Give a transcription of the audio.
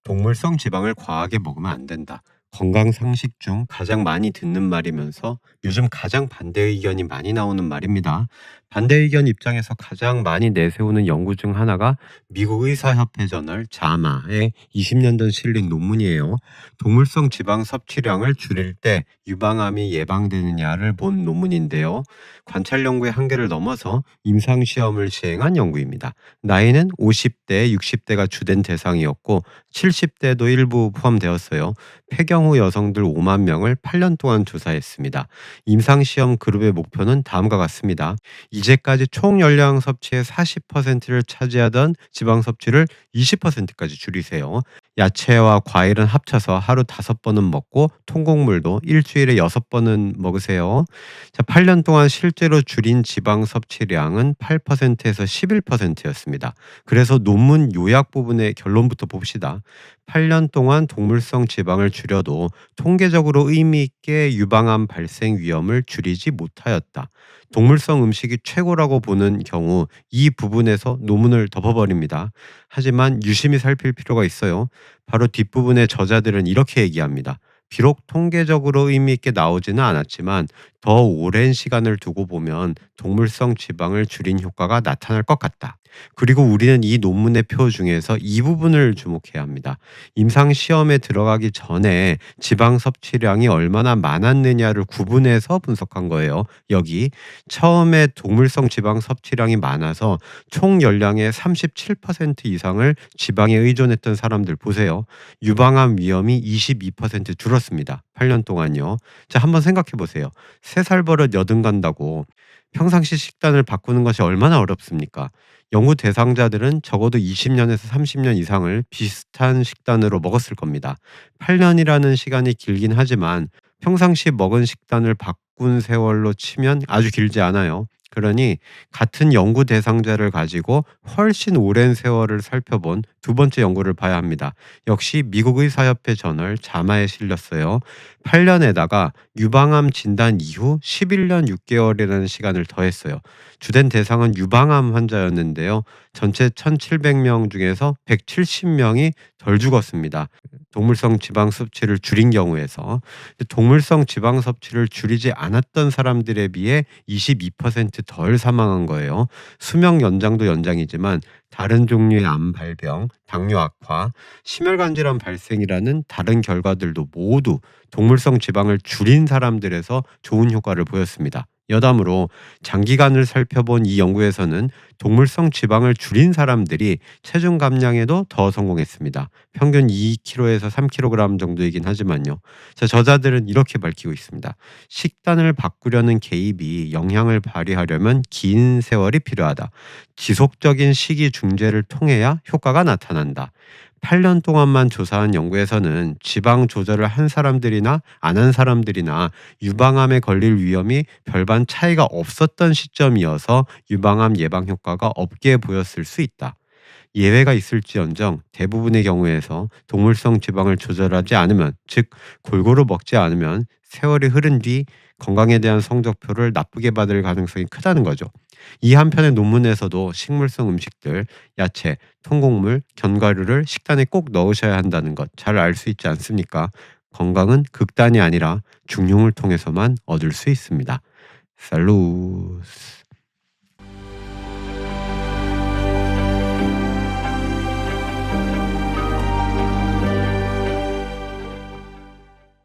동물성 지방을 과하게 먹으면 안 된다. 건강 상식 중 가장 많이 듣는 말이면서 요즘 가장 반대 의견이 많이 나오는 말입니다. 반대 의견 입장에서 가장 많이 내세우는 연구 중 하나가 미국 의사협회 저널 자마의 20년 전 실린 논문이에요. 동물성 지방 섭취량을 줄일 때 유방암이 예방되느냐를 본 논문인데요. 관찰 연구의 한계를 넘어서 임상 시험을 시행한 연구입니다. 나이는 50대, 60대가 주된 대상이었고 70대도 일부 포함되었어요. 폐경 후 여성들 5만 명을 8년 동안 조사했습니다. 임상시험 그룹의 목표는 다음과 같습니다. 이제까지 총 열량 섭취의 40%를 차지하던 지방 섭취를 20%까지 줄이세요. 야채와 과일은 합쳐서 하루 5번은 먹고 통곡물도 일주일에 6번은 먹으세요. 자, 8년 동안 실제로 줄인 지방 섭취량은 8%에서 11%였습니다. 그래서 논문 요약 부분의 결론부터 봅시다. 8년 동안 동물성 지방을 줄여도 통계적으로 의미 있게 유방암 발생 위험을 줄이지 못하였다. 동물성 음식이 최고라고 보는 경우 이 부분에서 논문을 덮어버립니다. 하지만 유심히 살필 필요가 있어요. 바로 뒷부분의 저자들은 이렇게 얘기합니다. 비록 통계적으로 의미 있게 나오지는 않았지만 더 오랜 시간을 두고 보면 동물성 지방을 줄인 효과가 나타날 것 같다. 그리고 우리는 이 논문의 표 중에서 이 부분을 주목해야 합니다. 임상 시험에 들어가기 전에 지방 섭취량이 얼마나 많았느냐를 구분해서 분석한 거예요. 여기 처음에 동물성 지방 섭취량이 많아서 총 열량의 37% 이상을 지방에 의존했던 사람들 보세요. 유방암 위험이 22% 줄었습니다. 8년 동안요. 자, 한번 생각해 보세요. 3살 버릇 여든 간다고 평상시 식단을 바꾸는 것이 얼마나 어렵습니까? 연구 대상자들은 적어도 20년에서 30년 이상을 비슷한 식단으로 먹었을 겁니다. 8년이라는 시간이 길긴 하지만 평상시 먹은 식단을 바꾼 세월로 치면 아주 길지 않아요. 그러니 같은 연구 대상자를 가지고 훨씬 오랜 세월을 살펴본 두 번째 연구를 봐야 합니다. 역시 미국 의사협회 저널 자마에 실렸어요. 8년에다가 유방암 진단 이후 11년 6개월이라는 시간을 더했어요. 주된 대상은 유방암 환자였는데요. 전체 1,700명 중에서 170명이 덜 죽었습니다. 동물성 지방 섭취를 줄인 경우에서 동물성 지방 섭취를 줄이지 않았던 사람들에 비해 22%덜 사망한 거예요. 수명 연장도 연장이지만 다른 종류의 암 발병, 당뇨 악화, 심혈관 질환 발생이라는 다른 결과들도 모두 동물성 지방을 줄인 사람들에서 좋은 효과를 보였습니다. 여담으로 장기간을 살펴본 이 연구에서는 동물성 지방을 줄인 사람들이 체중 감량에도 더 성공했습니다. 평균 2kg에서 3kg 정도이긴 하지만요. 자, 저자들은 이렇게 밝히고 있습니다. 식단을 바꾸려는 개입이 영향을 발휘하려면 긴 세월이 필요하다. 지속적인 식이 중재를 통해야 효과가 나타난다. 8년 동안만 조사한 연구에서는 지방 조절을 한 사람들이나 안 한 사람들이나 유방암에 걸릴 위험이 별반 차이가 없었던 시점이어서 유방암 예방 효과가 없게 보였을 수 있다. 예외가 있을지언정 대부분의 경우에서 동물성 지방을 조절하지 않으면, 즉 골고루 먹지 않으면 세월이 흐른 뒤 건강에 대한 성적표를 나쁘게 받을 가능성이 크다는 거죠. 이 한편의 논문에서도 식물성 음식들, 야채, 통곡물, 견과류를 식단에 꼭 넣으셔야 한다는 것 잘 알 수 있지 않습니까? 건강은 극단이 아니라 중용을 통해서만 얻을 수 있습니다. 살루스.